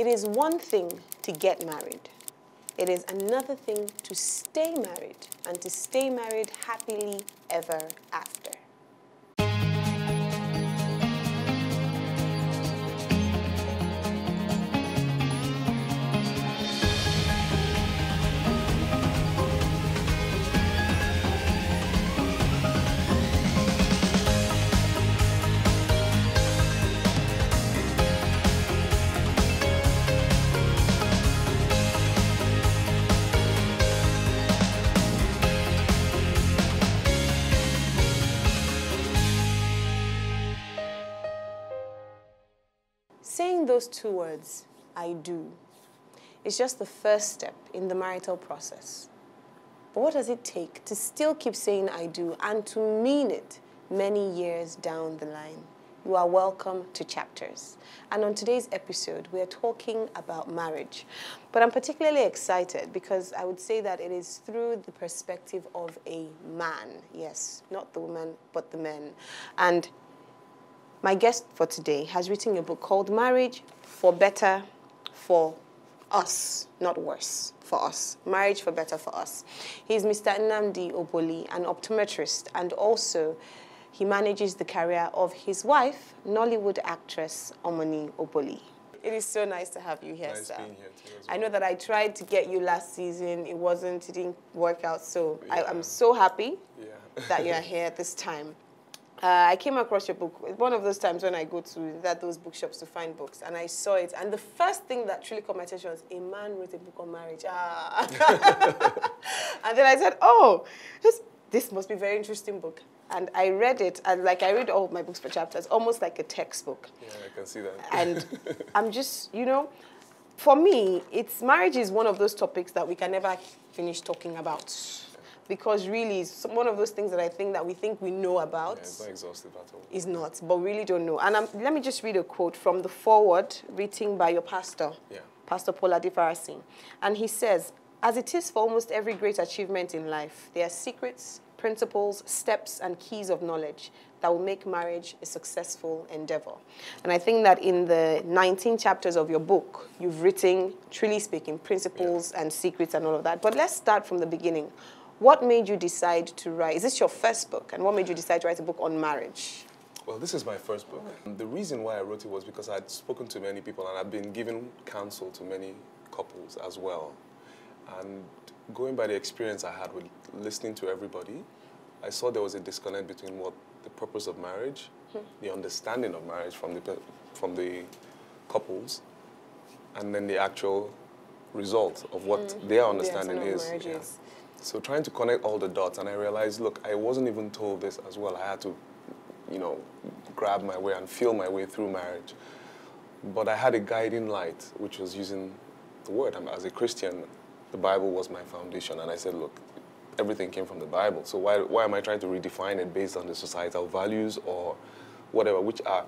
It is one thing to get married. It is another thing to stay married and to stay married happily ever after. Saying those two words, I do, is just the first step in the marital process. But what does it take to still keep saying I do and to mean it many years down the line? You are welcome to Chapters. And on today's episode, we are talking about marriage. But I'm particularly excited because I would say that it is through the perspective of a man. Yes, not the woman, but the men. And my guest for today has written a book called Marriage for Better for Us, not worse, for us. Marriage for Better for Us. He's Mr. Nnamdi Oboli, an optometrist, and also he manages the career of his wife, Nollywood actress Nnamdi Oboli. It is so nice to have you here, nice sir. Being here too, as well. I know that I tried to get you last season. It didn't work out, so yeah. I'm so happy that you're here this time. I came across your book. One of those times when I go to those bookshops to find books, and I saw it. And the first thing that truly caught my attention was, a man wrote a book on marriage. Ah. And then I said, oh, this must be a very interesting book. And I read it, and like I read all of my books for Chapters, almost like a textbook. Yeah, I can see that. And I'm just, for me, marriage is one of those topics that we can never finish talking about. Because really, it's one of those things that I think that we think we know about. Yeah, it's not exhaustive at all. It's not, but we really don't know. And let me just read a quote from the foreword written by your pastor, Pastor Paul Adifarasin. And he says, as it is for almost every great achievement in life, there are secrets, principles, steps, and keys of knowledge that will make marriage a successful endeavor. And I think that in the 19 chapters of your book, you've written, truly speaking, principles and secrets and all of that. But let's start from the beginning. What made you decide to write? Is this your first book? And what made you decide to write a book on marriage? Well, this is my first book. The reason why I wrote it was because I'd spoken to many people and I'd been giving counsel to many couples as well. And going by the experience I had with listening to everybody, I saw there was a disconnect between what the purpose of marriage, the understanding of marriage from the couples, and then the actual result of what their understanding is. So trying to connect all the dots, and I realized, look, I wasn't even told this as well. I had to, grab my way and feel my way through marriage. But I had a guiding light, which was using the Word. As a Christian, the Bible was my foundation, and I said, look, everything came from the Bible. So why am I trying to redefine it based on the societal values or whatever, which are,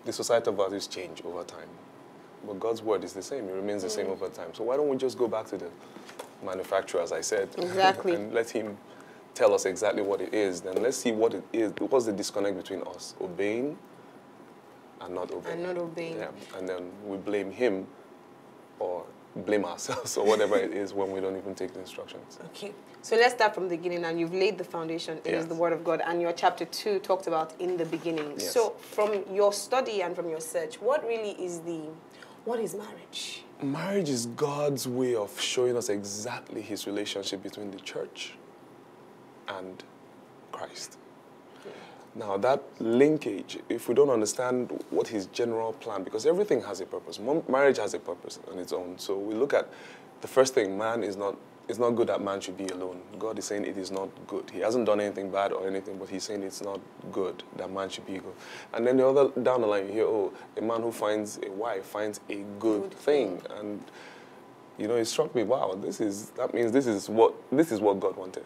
the societal values change over time. But God's Word is the same. It remains the same over time. So why don't we just go back to the manufacturer, as I said, and let him tell us exactly what it is. Then let's see what it is. What's the disconnect between us obeying and not obeying? Yeah. And then we blame him or blame ourselves or whatever it is when we don't even take the instructions. Okay. So let's start from the beginning, and you've laid the foundation. It is the Word of God, and your chapter 2 talked about in the beginning. Yes. So from your study and from your search, what is marriage? Marriage is God's way of showing us exactly his relationship between the church and Christ. Now that linkage, if we don't understand what his general plan, because everything has a purpose. Marriage has a purpose on its own. So we look at the first thing, man is not good that man should be alone. God is saying it is not good. He hasn't done anything bad or anything, but he's saying it's not good that man should be good. And then down the line you hear, a man who finds a wife finds a good thing. And it struck me, wow, that means this is what God wanted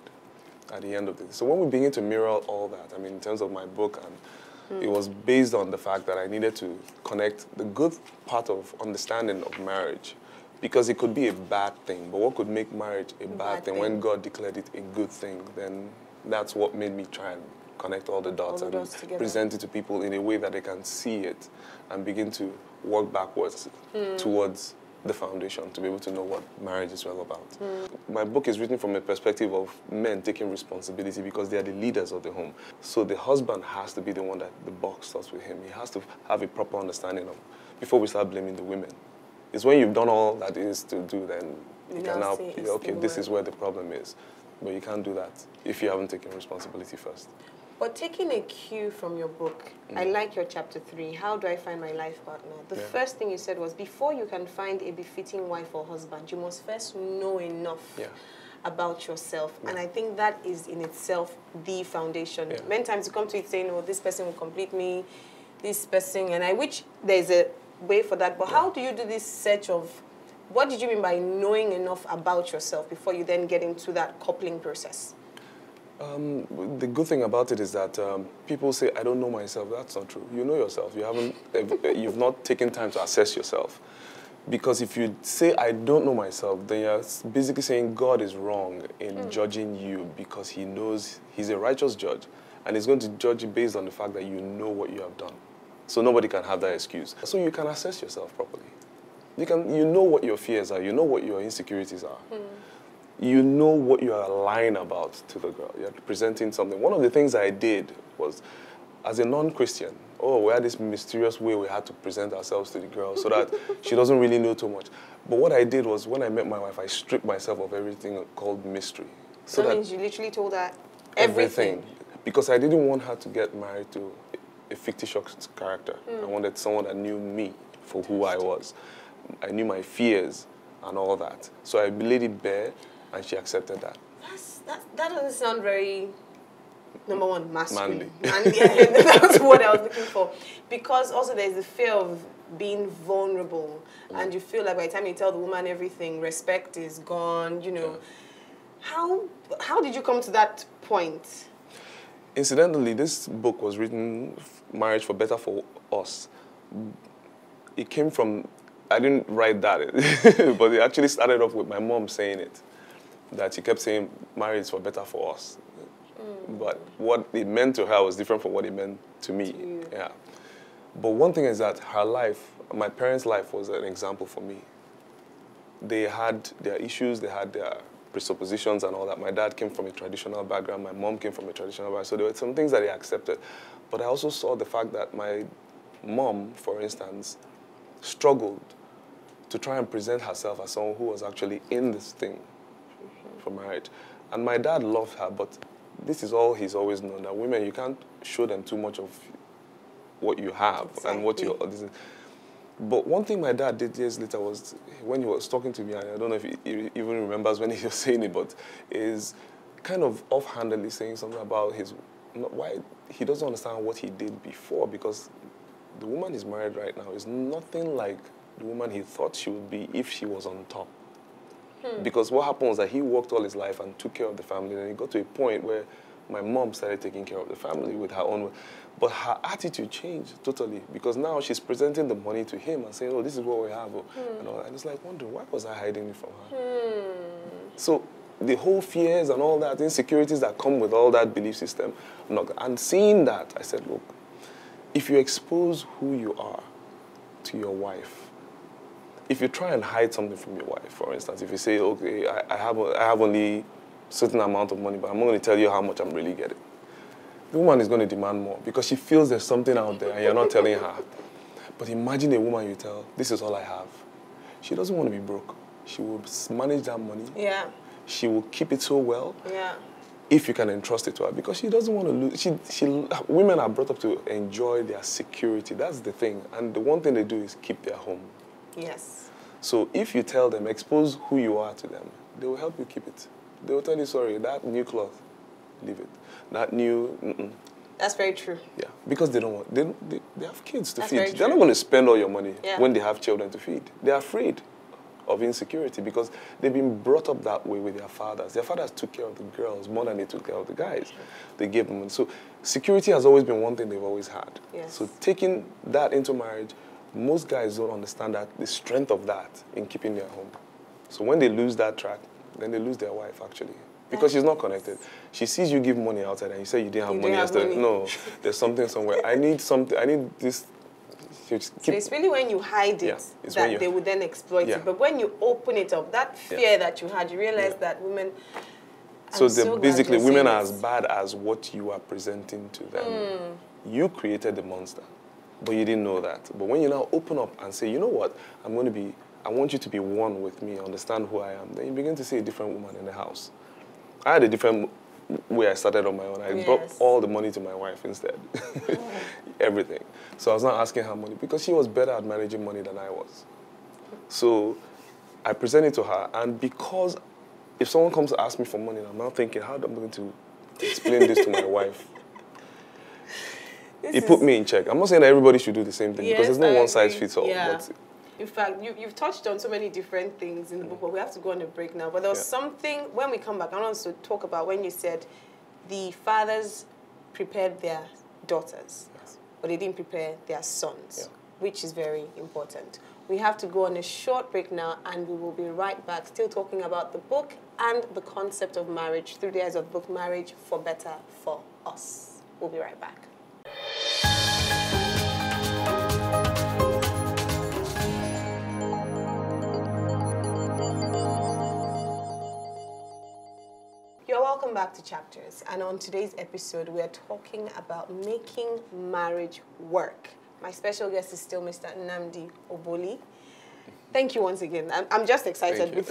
at the end of this. So when we begin to mirror all that, in terms of my book, and it was based on the fact that I needed to connect the good part of understanding of marriage, because it could be a bad thing, but what could make marriage a bad thing when God declared it a good thing? Then that's what made me try and connect all the dots and present it to people in a way that they can see it and begin to work backwards towards the foundation to be able to know what marriage is all about. My book is written from a perspective of men taking responsibility because they are the leaders of the home. So the husband has to be the one that the buck starts with him. He has to have a proper understanding of, before we start blaming the women. It's when you've done all that is to do, then you can now, okay, this is where the problem is. But you can't do that if you haven't taken responsibility first. But taking a cue from your book, I like your chapter 3, How Do I Find My Life Partner? The first thing you said was, before you can find a befitting wife or husband, you must first know enough about yourself. And I think that is in itself the foundation. Many times you come to it saying, oh, this person will complete me, this person, and I wish there's a way for that. But how do you do this search of, what did you mean by knowing enough about yourself before you then get into that coupling process? The good thing about it is that people say, I don't know myself. That's not true. You know yourself. You've not taken time to assess yourself. Because if you say, I don't know myself, then you're basically saying God is wrong in judging you because he knows he's a righteous judge. And he's going to judge you based on the fact that you know what you have done. So nobody can have that excuse. So you can assess yourself properly. You know what your fears are. You know what your insecurities are. You know what you are lying about to the girl. You're presenting something. One of the things I did was, as a non-Christian, we had this mysterious way we had to present ourselves to the girl so that she doesn't really know too much. But what I did was, when I met my wife, I stripped myself of everything called mystery. So that means you literally told her everything? Because I didn't want her to get married to a fictitious character. I wanted someone that knew me for who I was. I knew my fears and all that. So I laid it bare, and she accepted that. That doesn't sound very, number one, masculine. Manly. That's what I was looking for. Because also there's the fear of being vulnerable. And you feel like by the time you tell the woman everything, respect is gone, you know. How did you come to that point? Incidentally, this book was written, Marriage for Better for Us. It came from, I didn't write that, but it actually started off with my mom saying it. That she kept saying, marriage is for better for us. But what it meant to her was different from what it meant to me. Yeah. But one thing is that her life, my parents' life was an example for me. They had their issues, they had their presuppositions and all that. My dad came from a traditional background, my mom came from a traditional background, so there were some things that they accepted. But I also saw the fact that my mom, for instance, struggled to try and present herself as someone who was actually in this thing for marriage. And my dad loved her, but this is all he's always known, that women, you can't show them too much of what you have and what you're... But one thing my dad did years later was, when he was talking to me, and I don't know if he even remembers when he was saying it, but is kind of offhandedly saying something about why he doesn't understand what he did before, because the woman he's married right now is nothing like the woman he thought she would be if she was on top. Because what happened was that he worked all his life and took care of the family, and he got to a point where my mom started taking care of the family with her own way. But her attitude changed totally, because now she's presenting the money to him and saying, oh, this is what we have. And all that. And it's like, wondering, why was I hiding it from her? So the whole fears and all that, insecurities that come with all that belief system, and seeing that, I said, look, if you expose who you are to your wife, if you try and hide something from your wife, for instance, if you say, okay, I have only a certain amount of money, but I'm not going to tell you how much I'm really getting, the woman is going to demand more because she feels there's something out there and you're not telling her. But imagine a woman you tell, this is all I have. She doesn't want to be broke. She will manage that money. Yeah. She will keep it so well. Yeah. If you can entrust it to her, because she doesn't want to lose. Women are brought up to enjoy their security. That's the thing. And the one thing they do is keep their home. Yes. So if you tell them, expose who you are to them, they will help you keep it. They will tell you, sorry, that new cloth, leave it. That new, That's very true. Yeah, because they don't want, they have kids to feed. They're not going to spend all your money when they have children to feed. They're afraid of insecurity because they've been brought up that way with their fathers. Their fathers took care of the girls more than they took care of the guys. They gave them. So security has always been one thing they've always had. Yes. So taking that into marriage, most guys don't understand that the strength of that in keeping their home. So when they lose that track, then they lose their wife actually. Because she's not connected. She sees you give money outside and you say you didn't have money yesterday. No, there's something somewhere. I need something, I need this. She'll just So it's really when you hide it that they would then exploit it. But when you open it up, that fear that you had, you realize that women... So basically, women are as bad as what you are presenting to them. You created the monster, but you didn't know that. But when you now open up and say, you know what, I want you to be one with me, understand who I am, then you begin to see a different woman in the house. I had a different way I started on my own. I brought all the money to my wife instead. Everything. So I was not asking her money because she was better at managing money than I was. So I presented to her, and because if someone comes to ask me for money, I'm now thinking, how am I going to explain this to my wife? It put me in check. I'm not saying that everybody should do the same thing, because there's no one size fits all. Yeah. But in fact, you've touched on so many different things in the book, but we have to go on a break now. But there was something, when we come back, I want us to talk about when you said the fathers prepared their daughters, but they didn't prepare their sons, which is very important. We have to go on a short break now, and we will be right back, still talking about the book and the concept of marriage through the eyes of the book, Marriage for Better for Us. We'll be right back. You're welcome back to Chapters, and on today's episode, we are talking about making marriage work. My special guest is still Mr. Nnamdi Oboli. Thank you once again. I'm just excited with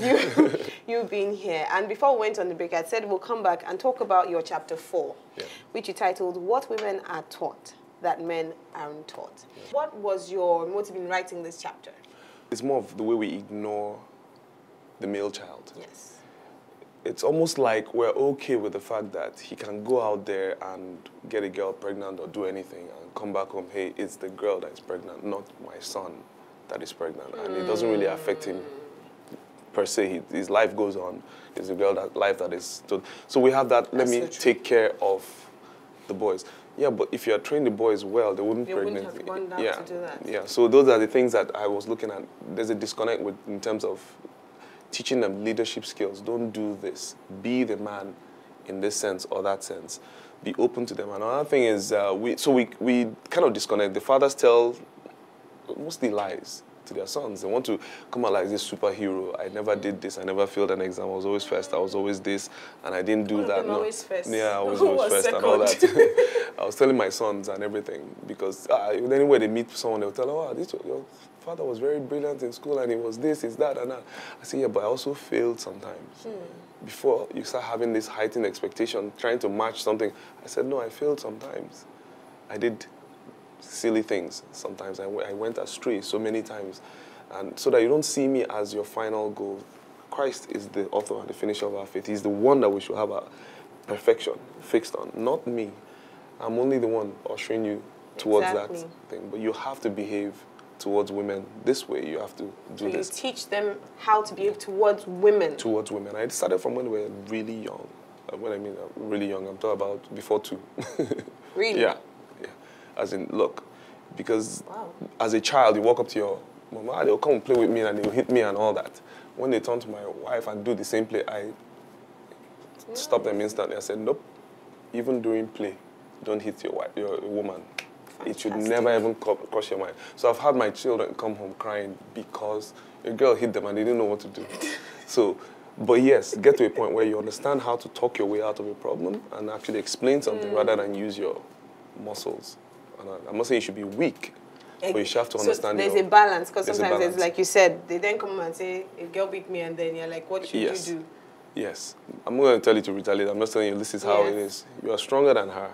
you being here. And before we went on the break, I said we'll come back and talk about your chapter 4, which you titled, What Women Are Taught That Men Aren't Taught. What was your motive in writing this chapter? it's more of the way we ignore the male child. Yes. It's almost like we're okay with the fact that he can go out there and get a girl pregnant or do anything and come back home, hey, it's the girl that is pregnant, not my son that is pregnant. And it doesn't really affect him per se. His life goes on. It's the girl life that is... So we have that, let me take care of the boys. Yeah, but if you are training the boys well, they wouldn't pregnant. Have gone down to do that. Yeah, so those are the things that I was looking at. There's a disconnect in terms of teaching them leadership skills. Don't do this. Be the man in this sense or that sense. Be open to them. Another thing is, we kind of disconnect. The fathers tell mostly lies to their sons. They want to come out like this superhero. I never did this. I never failed an exam. I was always first. I was always this, and I didn't do that. No. Always first. Yeah, I was always first and all that. I was telling my sons and everything because anywhere they meet someone, they'll tell, oh, your father was very brilliant in school and he was this, he's that, and that. I say, yeah, but I also failed sometimes. Before you start having this heightened expectation, trying to match something, I said, no, I failed sometimes. I did silly things sometimes. I went astray so many times. And so that you don't see me as your final goal. Christ is the author and the finisher of our faith. He's the one that we should have our perfection fixed on, not me. I'm only the one ushering you towards that thing. But you have to behave towards women this way. You have to do this. So you teach them how to behave towards women? Towards women. I started from when we were really young. When I mean really young, I'm talking about before 2. Really? Yeah. As in, look, because as a child, you walk up to your mama, they'll come and play with me and they'll hit me and all that. When they turn to my wife and do the same play, I stop them instantly. I said, nope, even during play, don't hit your wife, your woman. Fantastic. It should never even cross your mind. So I've had my children come home crying because a girl hit them and they didn't know what to do. So, but yes, get to a point where you understand how to talk your way out of a problem and actually explain something rather than use your muscles. I'm not saying you should be weak, but you should have to understand. So there's a balance, because sometimes there's, like you said, they then come and say, a girl beat me, and then you're like, what should you do? Yes. I'm not going to tell you to retaliate. I'm just telling you this is how it is. You are stronger than her.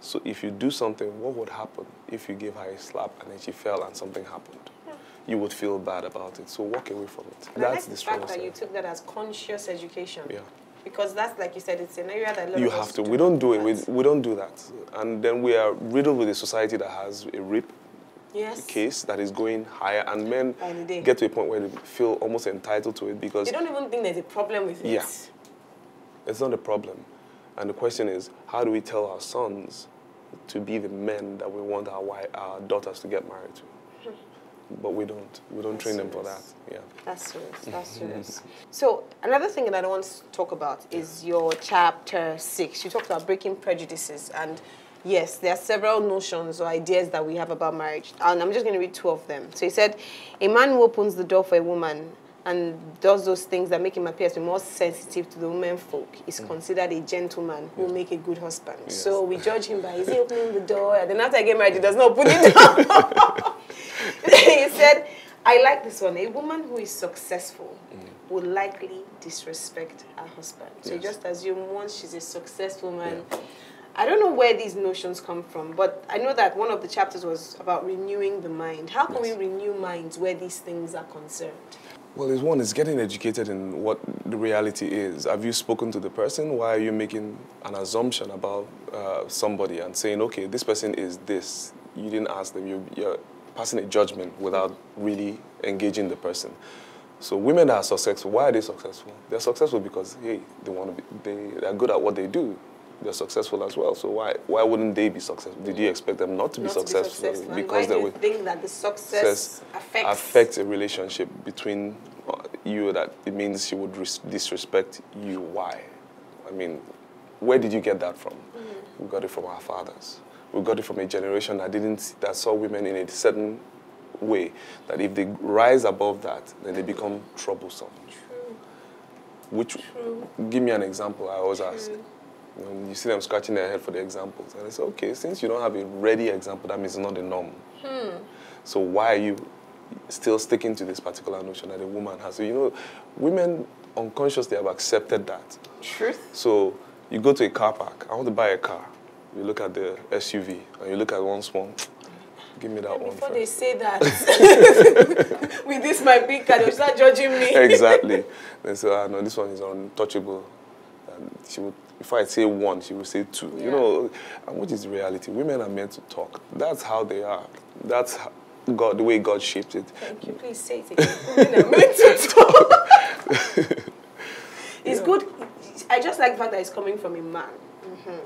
So if you do something, what would happen if you gave her a slap and then she fell and something happened? You would feel bad about it. So walk away from it. And that's the fact that you took that as conscious education. Yeah. Because that's, like you said, it's an area that you have to. We don't do it. We don't do that. And then we are riddled with a society that has a rape case that is going higher, and men get to a point where they feel almost entitled to it because... They don't even think there's a problem with it. Yeah. It's not a problem. And the question is, how do we tell our sons to be the men that we want our daughters to get married to? But we don't. We don't train them for that. Yeah. That's serious. That's serious. So another thing that I want to talk about is your chapter 6. You talked about breaking prejudices, and Yes, there are several notions or ideas that we have about marriage. And I'm just going to read 2 of them. So he said, a man who opens the door for a woman and does those things that make him appear to be more sensitive to the women folk is considered a gentleman who will make a good husband. Yes. So we judge him by, is he opening the door? And then after I get married, he does not open the door. He said, I like this one. A woman who is successful will likely disrespect her husband. So you just assume once she's a successful man. Yeah. I don't know where these notions come from, but I know that one of the chapters was about renewing the mind. How can we renew minds where these things are concerned? Well, it's getting educated in what the reality is. Have you spoken to the person? Why are you making an assumption about somebody and saying, okay, this person is this? You didn't ask them. You're passing a judgment without really engaging the person. So women that are successful, why are they successful? They're successful because, hey, they're good at what they do. They're successful as well. So why wouldn't they be successful? Did you expect them not to be successful? Because why do you think that the success affects a relationship between you, that it means she would disrespect you? Why? I mean, where did you get that from? We got it from our fathers. We got it from a generation that saw women in a certain way, that if they rise above that, then they become troublesome. True. Give me an example, I always ask. When you see them scratching their head for the examples, and I say, okay, since you don't have a ready example, that means it's not the norm. So why are you still sticking to this particular notion that a woman has? So, you know, women unconsciously have accepted that. Truth. So you go to a car park, I want to buy a car. You look at the SUV, and you look at one small, give me that one before first. They say that, with this my big car, they'll start judging me. Exactly. They say, no, this one is untouchable. And she would, if I say 1, she would say 2. You know, and what is the reality? Women are meant to talk. That's how they are. That's God, the way God shaped it. Thank you. Please say it again. Women are meant to talk. It's good. I just like the fact that it's coming from a man.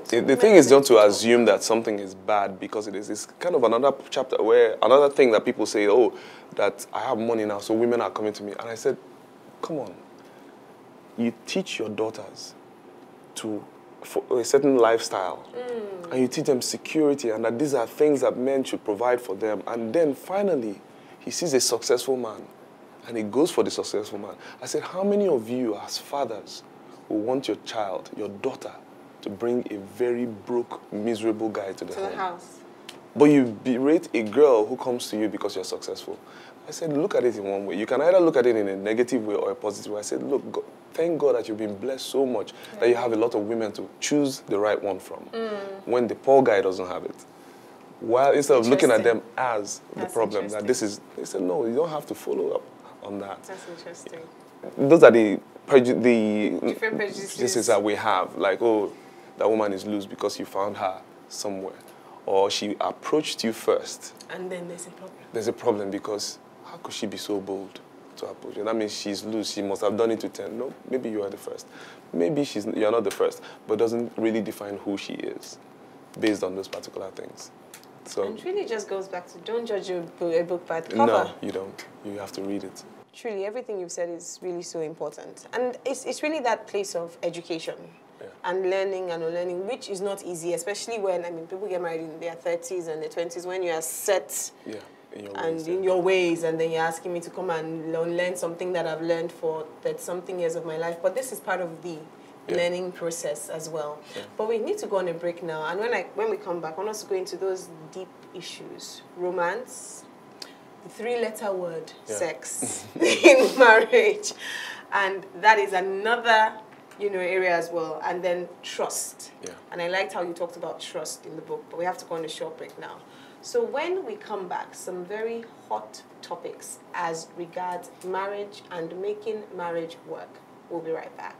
So the thing is not to assume that something is bad because it is. It's kind of another chapter where another thing that people say, oh, that I have money now, so women are coming to me. And I said, come on. You teach your daughters for a certain lifestyle, and you teach them security, and that these are things that men should provide for them. And then finally, he sees a successful man, and he goes for the successful man. I said, how many of you as fathers who want your child, your daughter, to bring a very broke, miserable guy to the house? But you berate a girl who comes to you because you're successful. I said, look at it in one way. You can either look at it in a negative way or a positive way. I said, look, God, thank God that you've been blessed so much that you have a lot of women to choose the right one from when the poor guy doesn't have it. While instead of looking at them as the problem, that this is, they said, no, you don't have to follow up on that. That's interesting. Those are the different prejudices that we have. Like, oh, that woman is loose because you found her somewhere. Or she approached you first. And then there's a problem. There's a problem because how could she be so bold to approach you? That means she's loose. She must have done it to 10. No, maybe you are the first. Maybe you're not the first, but doesn't really define who she is based on those particular things. So, and it really just goes back to don't judge a book by the cover. No, you don't. You have to read it. Truly, everything you've said is really so important. And it's really that place of education. And learning and unlearning, which is not easy, especially when, I mean, people get married in their 30s and their 20s, when you are set in your ways, and then you're asking me to come and learn something that I've learned for 30-something years of my life. But this is part of the learning process as well. But we need to go on a break now. And when we come back, I want us to go into those deep issues. Romance, the 3-letter word, sex, in marriage. And that is another area as well, and then trust. And I liked how you talked about trust in the book, but we have to go on a short break now. So when we come back, some very hot topics as regards marriage and making marriage work. We'll be right back.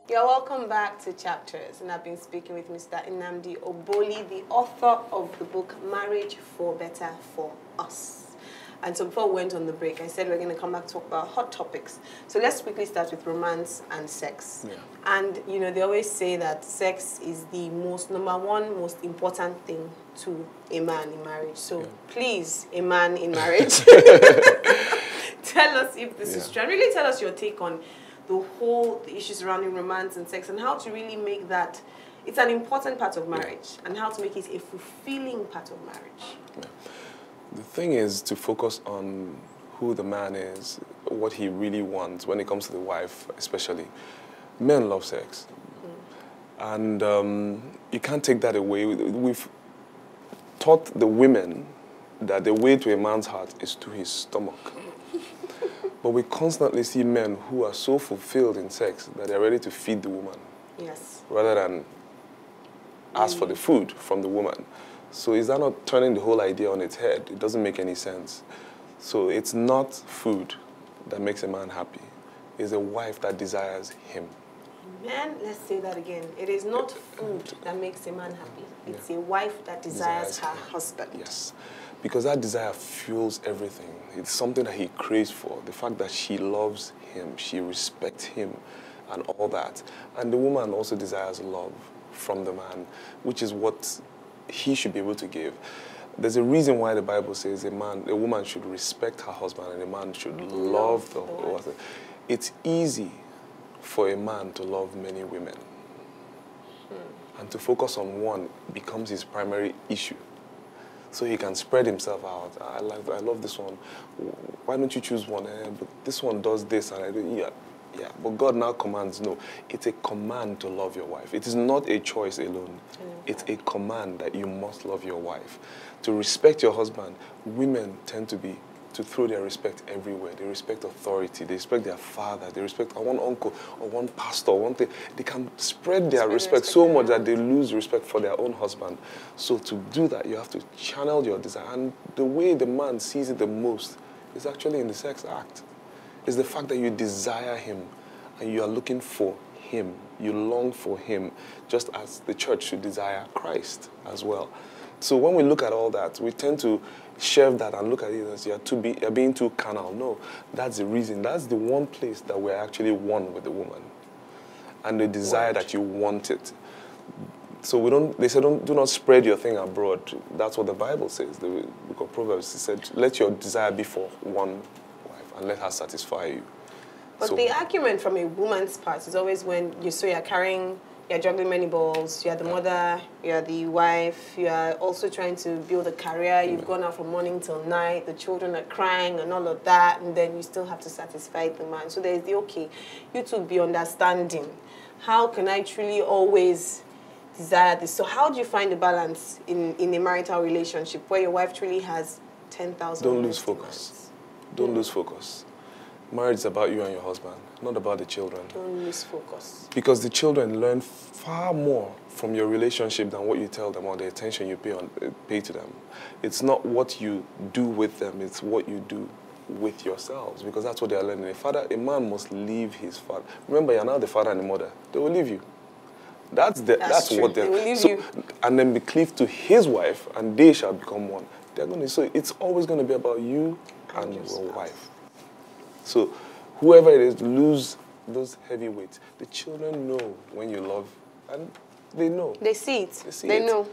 You're welcome back to Chapters, and I've been speaking with Mr. Nnamdi Oboli, the author of the book Marriage for Better for Us. And so before we went on the break, I said we're going to come back to talk about hot topics. So let's quickly start with romance and sex. Yeah. And, you know, they always say that sex is the number one most important thing to a man in marriage. So please, a man in marriage, tell us if this is true. And really tell us your take on the issues surrounding romance and sex and how to really make that, it's an important part of marriage, and how to make it a fulfilling part of marriage. Yeah. The thing is to focus on who the man is, what he really wants when it comes to the wife, especially. Men love sex. And you can't take that away. We've taught the women that the way to a man's heart is to his stomach. But we constantly see men who are so fulfilled in sex that they're ready to feed the woman. Yes. Rather than ask for the food from the woman. So is that not turning the whole idea on its head? It doesn't make any sense. So it's not food that makes a man happy. It's a wife that desires him. Man, let's say that again. It is not food that makes a man happy. It's a wife that desires her husband. Yes. Because that desire fuels everything. It's something that he craves for. The fact that she loves him, she respects him, and all that. And the woman also desires love from the man, which is what he should be able to give. There's a reason why the Bible says a woman should respect her husband and a man should love the wife. It's easy for a man to love many women. And to focus on one becomes his primary issue. So he can spread himself out. I love this one. Why don't you choose one? But this one does this, and I do, yeah. But God now commands, no. It's a command to love your wife. It is not a choice alone. It's a command that you must love your wife. To respect your husband, women tend to throw their respect everywhere. They respect authority. They respect their father. They respect one uncle or one pastor. One thing. They can spread their respect so much that they lose respect for their own husband. So to do that, you have to channel your desire. And the way the man sees it the most is actually in the sex act. It's the fact that you desire him and you are looking for him. You long for him, just as the church should desire Christ as well. So when we look at all that, we tend to shelve that and look at it as you're being too carnal. No, that's the reason. That's the one place that we're actually one with the woman. And the desire that you want it. So they say do not spread your thing abroad. That's what the Bible says. The book of Proverbs said, let your desire be for one wife and let her satisfy you. But the argument from a woman's part is always when you're juggling many balls, you're the mother, you're the wife, you are also trying to build a career, you've gone out from morning till night, the children are crying and all of that, and then you still have to satisfy the man. So there's you two be understanding. How can I truly always desire this? So how do you find the balance in a marital relationship where your wife truly has 10,000 Don't lose focus. Don't lose focus. Marriage is about you and your husband, not about the children. Don't lose focus. Because the children learn far more from your relationship than what you tell them or the attention you pay to them. It's not what you do with them, it's what you do with yourselves, because that's what they are learning. A man must leave his father. Remember, you're now the father and the mother. They will leave you. That's what they will leave you. And then be cleaved to his wife, and they shall become one. So it's always going to be about you and your wife. So whoever it is, lose those heavy weights. The children know when you love, and they know. They see it. They know.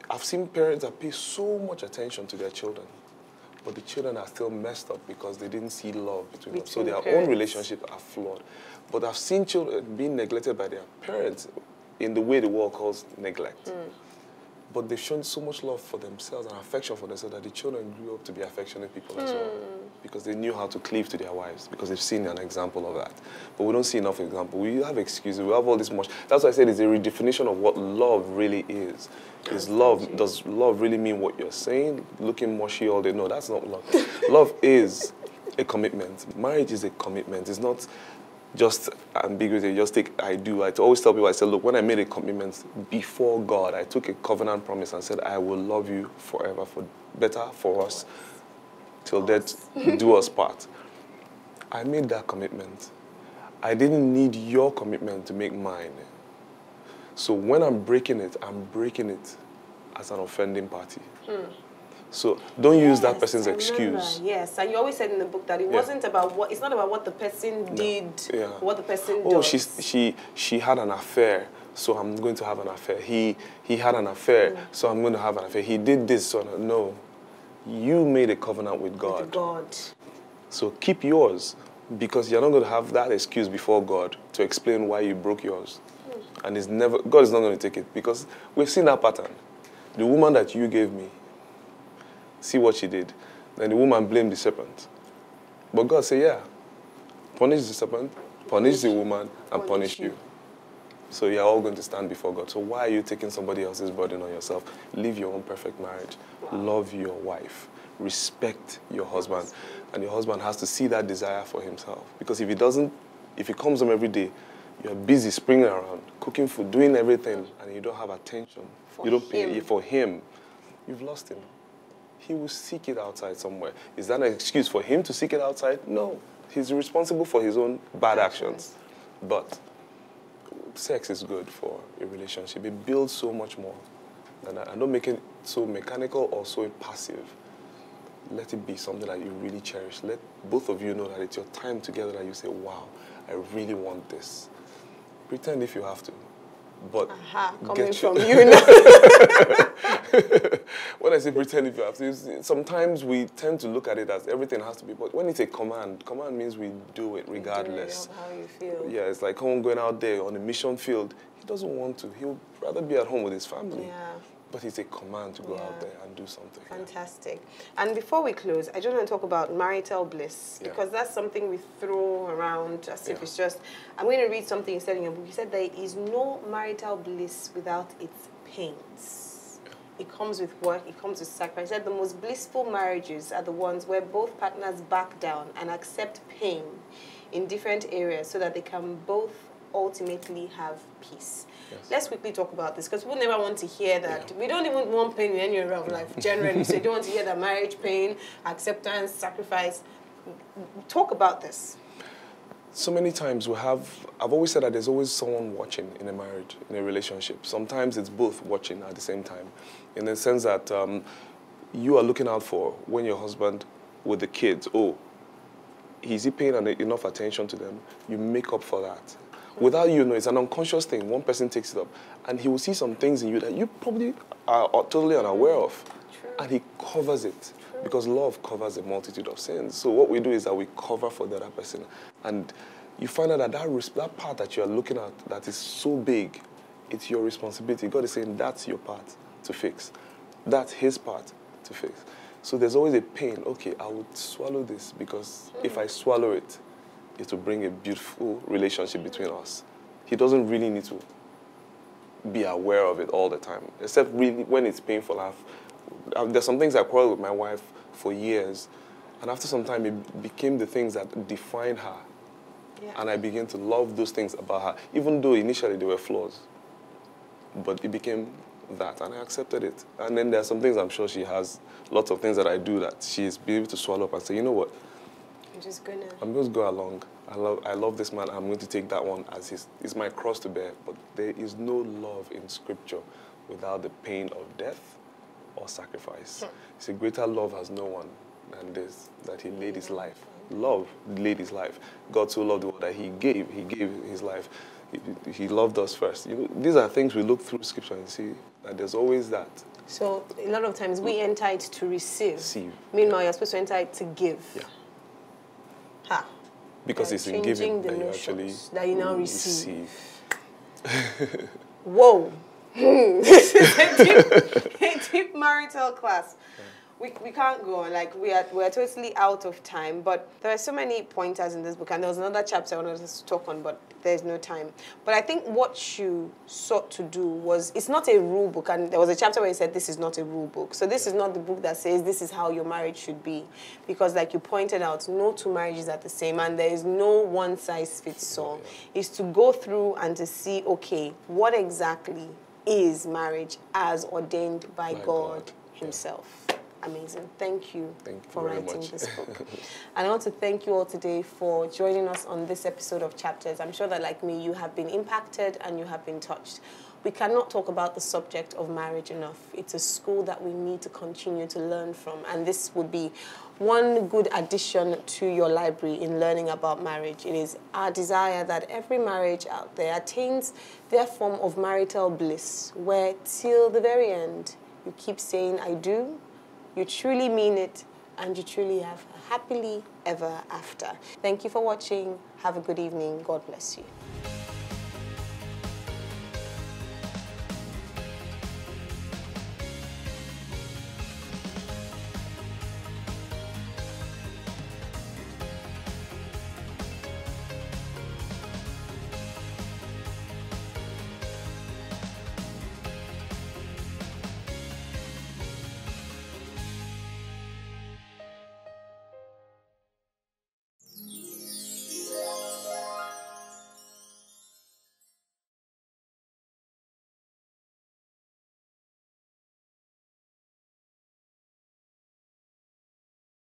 I've seen parents that pay so much attention to their children, but the children are still messed up because they didn't see love between them. So their own relationships are flawed. But I've seen children being neglected by their parents in the way the world calls neglect. But they've shown so much love for themselves and affection for themselves that the children grew up to be affectionate people as well. Because they knew how to cleave to their wives, because they've seen an example of that. But we don't see enough example. We have excuses, we have all this much. That's why I said it's a redefinition of what love really is. Does love really mean what you're saying? Looking mushy all day? No, that's not love. Love is a commitment. Marriage is a commitment. It's not just ambiguous. You just take I do. I always tell people, I said, look, when I made a commitment before God, I took a covenant promise and said, I will love you forever, for better for us, till death do us part. I made that commitment. I didn't need your commitment to make mine. So when I'm breaking it as an offending party. So don't use that Yes, person's I remember. excuse. Yes, and you always said in the book that it wasn't about what, it's not about what the person did, what the person does. She had an affair, so I'm going to have an affair. He had an affair, so I'm going to have an affair. He did this, so no. You made a covenant with God. With God. So keep yours, because you're not going to have that excuse before God to explain why you broke yours. And it's never, God is not going to take it, because we've seen that pattern. The woman that you gave me, see what she did. Then the woman blamed the serpent. But God said, yeah, punish the serpent, punish the woman, and punish you. So you're all going to stand before God. So why are you taking somebody else's burden on yourself? Live your own perfect marriage. Love your wife. Respect your husband. And your husband has to see that desire for himself. Because if he doesn't, if he comes home every day, you're busy springing around, cooking food, doing everything, and you don't have attention. You don't pay for him. You've lost him. He will seek it outside somewhere. Is that an excuse for him to seek it outside? No. He's responsible for his own bad actions. But sex is good for a relationship. It builds so much more than that. And don't make it so mechanical or so passive. Let it be something that you really cherish. Let both of you know that it's your time together that you say, wow, I really want this. Pretend if you have to. But coming from you now. When I say pretend if you have to, sometimes we tend to look at it as everything has to be, but when it's a command means we do it regardless. Do it how you feel. Yeah, it's like someone going out there on a mission field. He doesn't want to. He would rather be at home with his family. Yeah. But it's a command to go out there and do something. Fantastic. And before we close, I just want to talk about marital bliss, because that's something we throw around as if it's just, I'm going to read something you said in your book. You said there is no marital bliss without its pains. It comes with work, it comes with sacrifice. You said the most blissful marriages are the ones where both partners back down and accept pain in different areas so that they can both ultimately have peace. Yes. Let's quickly talk about this, because people never want to hear that. We don't even want pain in any area of life, generally. So you don't want to hear that marriage, pain, acceptance, sacrifice. Talk about this. So many times I've always said that there's always someone watching in a marriage, in a relationship. Sometimes it's both watching at the same time, in the sense that you are looking out for when your husband with the kids, is he paying enough attention to them? You make up for that. Without you know, it's an unconscious thing. One person takes it up, and he will see some things in you that you probably are totally unaware of. True. And he covers it. True. Because love covers a multitude of sins. So what we do is that we cover for the other person. And you find out that that part that you are looking at that is so big, it's your responsibility. God is saying that's your part to fix. That's his part to fix. So there's always a pain. Okay, I would swallow this, because if I swallow it, it will bring a beautiful relationship between us. He doesn't really need to be aware of it all the time, except really when it's painful. There's some things I quarreled with my wife for years, and after some time it became the things that defined her. Yeah. And I began to love those things about her, even though initially they were flaws. But it became that, and I accepted it. And then there are some things I'm sure she has, lots of things that I do that she's been able to swallow up and say, you know what? I'm going to go along. I love this man. I'm going to take that one as it's my cross to bear. But there is no love in Scripture without the pain of death or sacrifice. It's a greater love has no one than this, that he laid his life. Love laid his life. God so loved the world that he gave his life. He loved us first. You know, these are things we look through Scripture and see that there's always that. So a lot of times we enter it to receive. Meanwhile, you're supposed to enter it to give. Yeah. Because it's in giving that you now receive. Whoa. This is a deep marital class. Yeah. We can't go on. Like, we're totally out of time. But there are so many pointers in this book. And there was another chapter I wanted us to talk on, but there's no time. But I think what you sought to do was, it's not a rule book. And there was a chapter where you said, this is not a rule book. So this is not the book that says this is how your marriage should be. Because like you pointed out, no two marriages are the same. And there is no one size fits all. It's to go through and to see, okay, what exactly is marriage as ordained by God himself. Amazing. Thank you for writing this book. And I want to thank you all today for joining us on this episode of Chapters. I'm sure that, like me, you have been impacted and you have been touched. We cannot talk about the subject of marriage enough. It's a school that we need to continue to learn from, and this would be one good addition to your library in learning about marriage. It is our desire that every marriage out there attains their form of marital bliss, where till the very end, you keep saying, I do, you truly mean it, and you truly have a happily ever after. Thank you for watching. Have a good evening. God bless you.